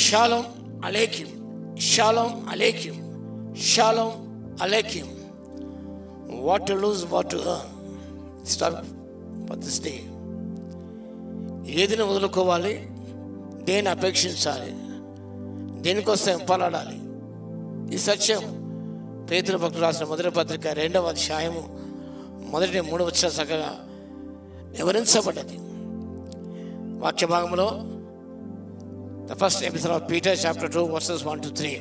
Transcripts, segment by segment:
Shalom అలైకుం, shalom అలైకుం, shalom అలైకుం. What to lose, what to earn. Start for this day. ఏదిని వదులుకోవాలి, దేని అపేక్షించాలి, దేనికోసం పోరాడాలి. ఈ సత్యం పేతురు భక్తుడు రాసిన మొదటి పత్రిక 2వ అధ్యాయము మొదటి 3 వచనాలు చక్కగా వివరించబడ్డది. వాక్య భాగంలో the first episode of Peter chapter 2 verses 1 to 3.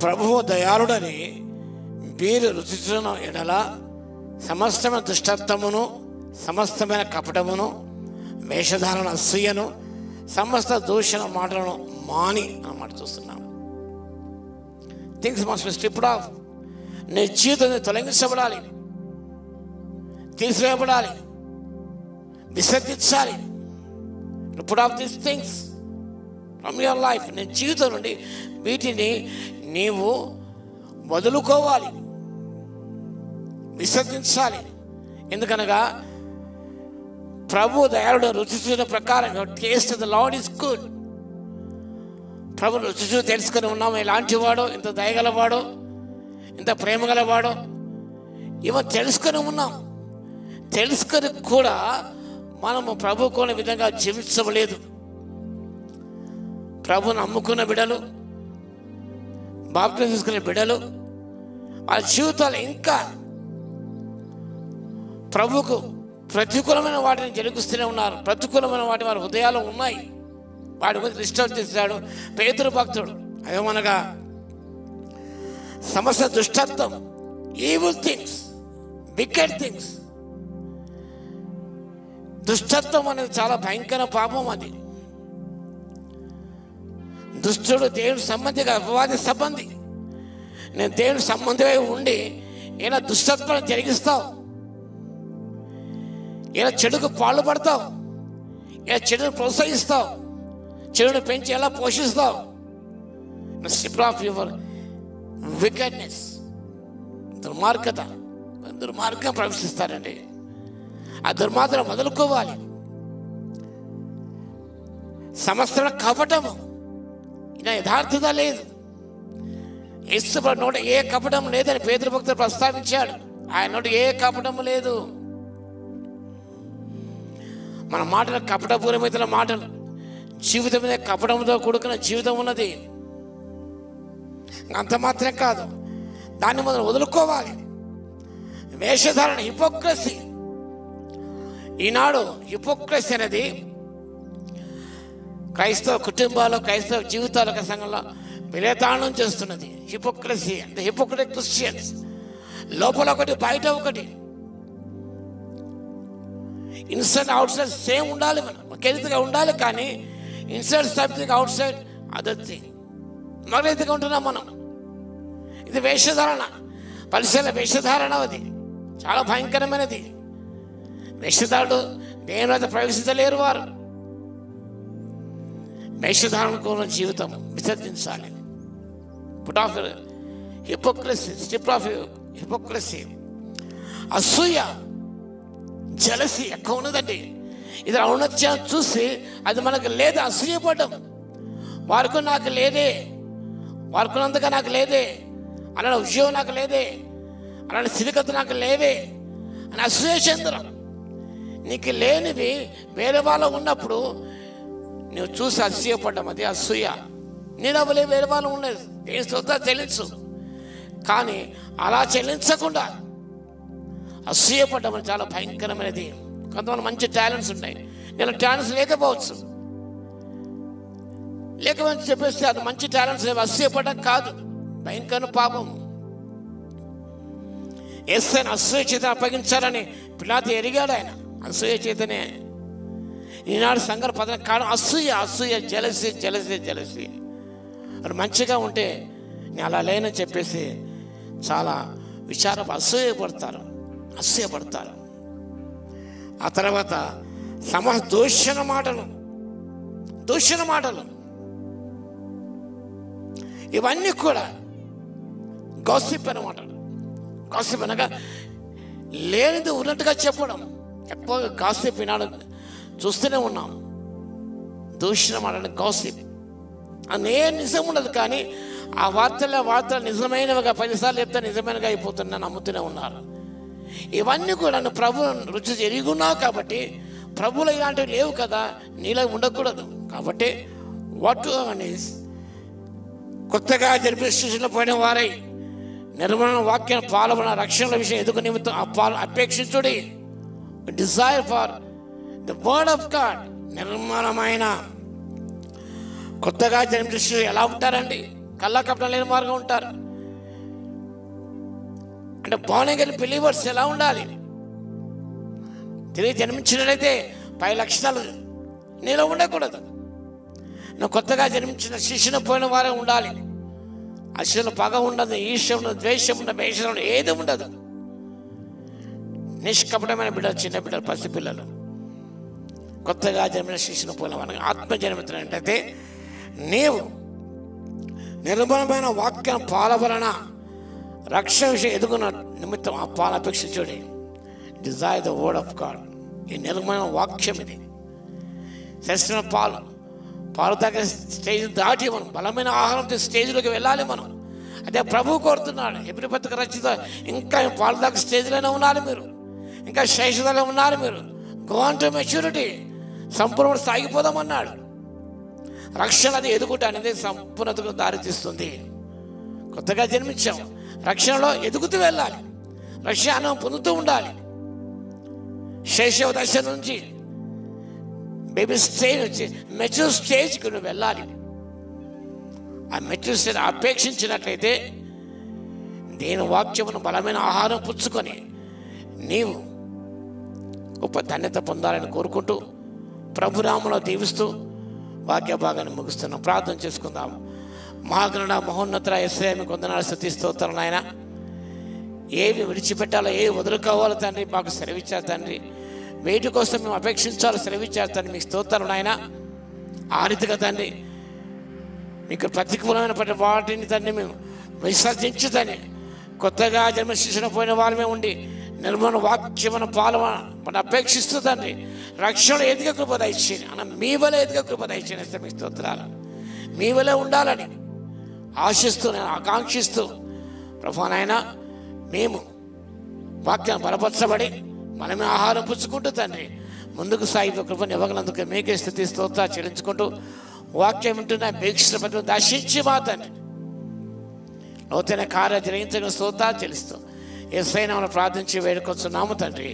ప్రభువు దయాళుడని మీరు రుచి చూచిన ఎడల సమస్తమైన దుష్టత్వమును, సమస్తమైన కపటమును, వేషధారణ, అసూయను, సమస్త దూషణ మాటలను మాని అన్నమాట చూస్తున్నాం. Things must be stripped off. నీ జీవితం తొలగించబడాలి, తీసివేయబడాలి, విసర్జించాలి. Put off these things from your life. నీ జీవితం నుండి వీటిని నీవు వదులుకోవాలి, విసర్జించాలి. ఎందుకనగా ప్రభు దయాళుడు రుచి చూసిన ప్రకారం taste the lord is good. ప్రభు రుచి చూసి తెలుసుకొని ఉన్నాము ఎలాంటి వాడో, ఇంత దయగలవాడో, ఇంత ప్రేమ గలవాడో. ఇవన్నీ తెలుసుకొని ఉన్నాం. తెలుసుకొని కూడా మనము ప్రభు కోని విధంగా జీవించలేదు. ప్రభుని నమ్ముకున్న బిడ్డలు, బాప్టిజం తీసుకునే బిడ్డలు, వాళ్ళ జీవితాలు ఇంకా ప్రభుకు ప్రతికూలమైన వాటిని జరిగిస్తూనే ఉన్నారు. ప్రతికూలమైన వాటి వారి హృదయాలు ఉన్నాయి. వాటి గురించి డిస్టర్బ్ చేశాడు పేతురు భక్తుడు. అదేమనగా సమస్త దుష్టత్వం, ఈవిల్ థింగ్స్, వికెడ్ థింగ్స్. దుష్టత్వం అనేది చాలా భయంకర పాపం. అది దుష్టుడు దేవుని సంబంధి, అపవాది సంబంధి. నేను దేవుని సంబంధమై ఉండి ఇలా దుష్టత్వాన్ని జరిగిస్తావు, ఇలా చెడుకు పాల్పడతావు, ఇలా చెడును ప్రోత్సహిస్తావు, చెడును పెంచి ఎలా పోషిస్తావు. Strip off your wickedness. దుర్మార్గత, దుర్మార్గం ప్రవేశిస్తారండి. ఆ దుర్మార్గం వదులుకోవాలి. సమస్త కపటము, ఇలా యథార్థత లేదు. యేసు నోట ఏ కపటం లేదని పేతురు భక్తుడు ప్రస్తావించాడు. ఆయన నోట ఏ కపటము లేదు. మన మాటలు కపటపూర్వమైన మాటలు, జీవితం మీద కపటంతో కూడుకున్న జీవితం ఉన్నది. అంత మాత్రమే కాదు, దాన్ని మనం వదులుకోవాలి. వేషధారణ, హిపోక్రసీ. ఈనాడు హిపోక్రసీ అనేది క్రైస్తవ కుటుంబాలు, క్రైస్తవ జీవితాల సంఘంలో విలేతాళం చేస్తున్నది. హిపోక్రసీ అంటే హిపోక్రటిక్ క్రిస్టియన్స్. లోపల ఒకటి, బయట ఒకటి. ఇన్సైడ్ అవుట్ సైడ్ సేమ్ ఉండాలి, మనం ఒకే రీతిగా ఉండాలి. కానీ inside something, out side other thing. మరో రీతిగా ఉంటున్నాం మనం. ఇది వేషధారణ, పరిశీలన వేషధారణ. అది చాలా భయంకరమైనది. వేషధారుడు దేవుని వద్ద ప్రవేశించలేరు వారు. వేషధారణకు ఉన్న జీవితం విసర్జించాలి. Put off hypocrisy, strip off hypocrisy. అసూయ, జలసి ఎక్కువ ఉన్నదండి. ఇది ఔన్నత్యం చూసి అది మనకు లేదు, అసూయపడ్డం. వారికి నాకు లేదే, వారికున్నంతగా నాకు లేదే, అలాంటి ఉద్యోగం నాకు లేదే, అలాంటి స్థితిగతి నాకు లేవే అని అసూయ చెందడం. నీకు లేనివి వేరే వాళ్ళు ఉన్నప్పుడు నువ్వు చూసి అసూయపడ్డం, అది అసూయ. నేను అవ్వలే, వేరే వాళ్ళు ఉండేది, నేను శ్రద్ధ చెల్లించు. కానీ అలా చెల్లించకుండా అసూయపడ్డం చాలా భయంకరమైనది. కొంతమంది మంచి టాలెంట్స్ ఉన్నాయి, నేను టాలెంట్స్ లేకపోవచ్చు, లేకపోతే చెప్పేస్తే అది మంచి టాలెంట్స్ లేవు. అసూయపడడం కాదు, భయంకర పాపం. యేసుని అసూయ చేత అప్పగించాలని పిలాతు ఎరిగాడు. ఆయన అసూయ చేతనే ఈనాడు సంఘం పదం కారణం అసూయ, అసూయ, జలసి, జలసి, జలసి. అది మంచిగా ఉంటే నేను అలా లేనని చెప్పేసి చాలా అసూయపడతారు. ఆ తర్వాత దూషణ మాటలు, ఇవన్నీ కూడా గాసిప్ అన్నమాట. గాసిప్ అనగా లేనిది ఉన్నట్టుగా చెప్పడం. ఎక్కువ గాసిప్ ఈనాడు చూస్తూనే ఉన్నాం. దూషణ ఆడని గాసిప్ అనే నిజం ఉండదు. కానీ ఆ వార్తలు నిజమైనవిగా 10 సార్లు చెప్తే నిజమైనగా అయిపోతున్నా నమ్ముతూనే ఉన్నారు. ఇవన్నీ కూడా నువ్వు ప్రభు రుచి ఎరుగున్నావు కాబట్టి, ప్రభువులు ఇలాంటివి లేవు కదా, నీలో ఉండకూడదు. కాబట్టి వాట్ అనేసి కొత్తగా జరిపిస్తున్న పోయిన వారై నిర్మల వాక్యం పాల్గొన రక్షణ విషయం ఎదుగు నిమిత్తం అపేక్షించుడి. Desire for the word of God. నిర్మలమైన కొత్తగా జన్మించు ఎలా ఉంటారండి? కళ్ళ కపటం లేని మార్గం ఉంటారు. అంటే బోర్న్ అగైన్ బిలీవర్స్ ఎలా ఉండాలి? తిరిగి జన్మించినట్లయితే 10 లక్షణాలు నీలో ఉండకూడదు. నువ్వు కొత్తగా జన్మించిన శిష్యుని పోయిన వారే ఉండాలి. అసలు పగ ఉండదు, ఈర్ష్య ఉండదు, ద్వేషం ఉండదు, భేషం ఉండదు, ఏది ఉండదు. నిష్కపటమైన బిడ్డలు, చిన్న బిడ్డలు, పసిపిల్లలు, కొత్తగా జన్మిన శిష్యుని పోయిన వారు ఆత్మ జన్మించినట్లయితే నీవు నిర్మలమైన వాక్యం పాలవలన రక్షణ విషయం ఎదుగున్న నిమిత్తం ఆ పాలు అపేక్షించుడి. Desire the word of God. ఈ నిర్మలమైన వాక్యం ఇది. శ్రేష్ఠమైన పాలు తాగే స్టేజ్ దాటి మనం బలమైన ఆహారంతో స్టేజ్లోకి వెళ్ళాలి. మనం అదే ప్రభువు కోరుతున్నాడు. హెబ్రీ పత్రిక రచయిత ఇంకా పాలు తాగే స్టేజ్లోనే ఉన్నారు మీరు, ఇంకా శేషదలో ఉన్నారు మీరు. Go on to maturity. సంపూర్ణ సాగిపోదామన్నాడు. రక్షణ అది ఎదుగుట అనేది సంపూర్ణతకు దారితీస్తుంది. కొత్తగా జన్మించాం, రక్షణలో ఎదుగుతూ వెళ్ళాలి, రక్షణ పొందుతూ ఉండాలి. శైశవ దశ నుంచి బేబీ స్టేజ్ నుంచి మెచ్యూర్ స్టేజ్కి నువ్వు వెళ్ళాలి. ఆ మెచ్యూర్ స్టేజ్ అపేక్షించినట్లయితే నేను వాక్యమును బలమైన ఆహారం పుచ్చుకొని నీవు గొప్ప ధన్యత పొందాలని కోరుకుంటూ ప్రభునామములో దీవిస్తూ వాక్య భాగాన్ని ముగిస్తున్నాం. ప్రార్థన చేసుకుందాం. మహాగణుడ మహోన్నత యేసయ్యా మీకు వందనాలు, స్తుతి స్తోత్రాలు నాయన. ఏవి విడిచిపెట్టాలో, ఏవి వదులుకోవాలో తండ్రి మాకు సెలవిచ్చారు తండ్రి. వేటి కోసం మేము అపేక్షించాలో సెలవిచ్చారు తండ్రి. మీకు స్తోత్రాలు నాయన. ఆ రీతిగా తండ్రి మీకు ప్రతికూలమైన వాటిని తండ్రి మేము విసర్జించు తండ్రి. కొత్తగా జన్మశిక్షణ పోయిన వాళ్ళమే ఉండి నిర్మల వాక్యమైన పాలన అపేక్షిస్తూ తండ్రి రక్షణ ఎదిగ కృప దయచేయండి అన్న. మీ వల్ల ఎదిగ కృప దయచేయండి. మీకు స్తోత్రాలు. మీ వల్ల ఉండాలని ఆశిస్తూ, నేను ఆకాంక్షిస్తూ ప్రభానైనా మేము వాక్యం బలపరచబడి మనమే ఆహారం పుచ్చుకుంటూ తండ్రి ముందుకు సాగిపో కృపను ఇవ్వగలందుకు మీకే స్తుతి స్తోత్రాలు చెల్లించుకుంటూ వాక్యం వింటున్న వీక్షణ పట్ల దర్శించి మా తండ్రి నూతన కార్య జరిగించిన స్తోత్రాలు చెల్లిస్తూ యేసయ్య నామమున ప్రార్థించి వేడుకొచ్చున్నాము తండ్రి.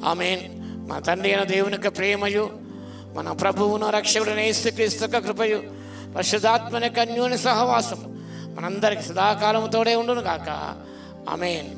ఆమేన్. మా తండ్రి అయిన దేవుని యొక్క ప్రేమయు, మన ప్రభువును రక్షకుడైన యేసుక్రీస్తు యొక్క కృపయు, పరిశుద్ధాత్మ యొక్క అన్యోన్య సహవాసం మనందరికి సదాకాలము తోడే ఉండును గాక. ఆమేన్.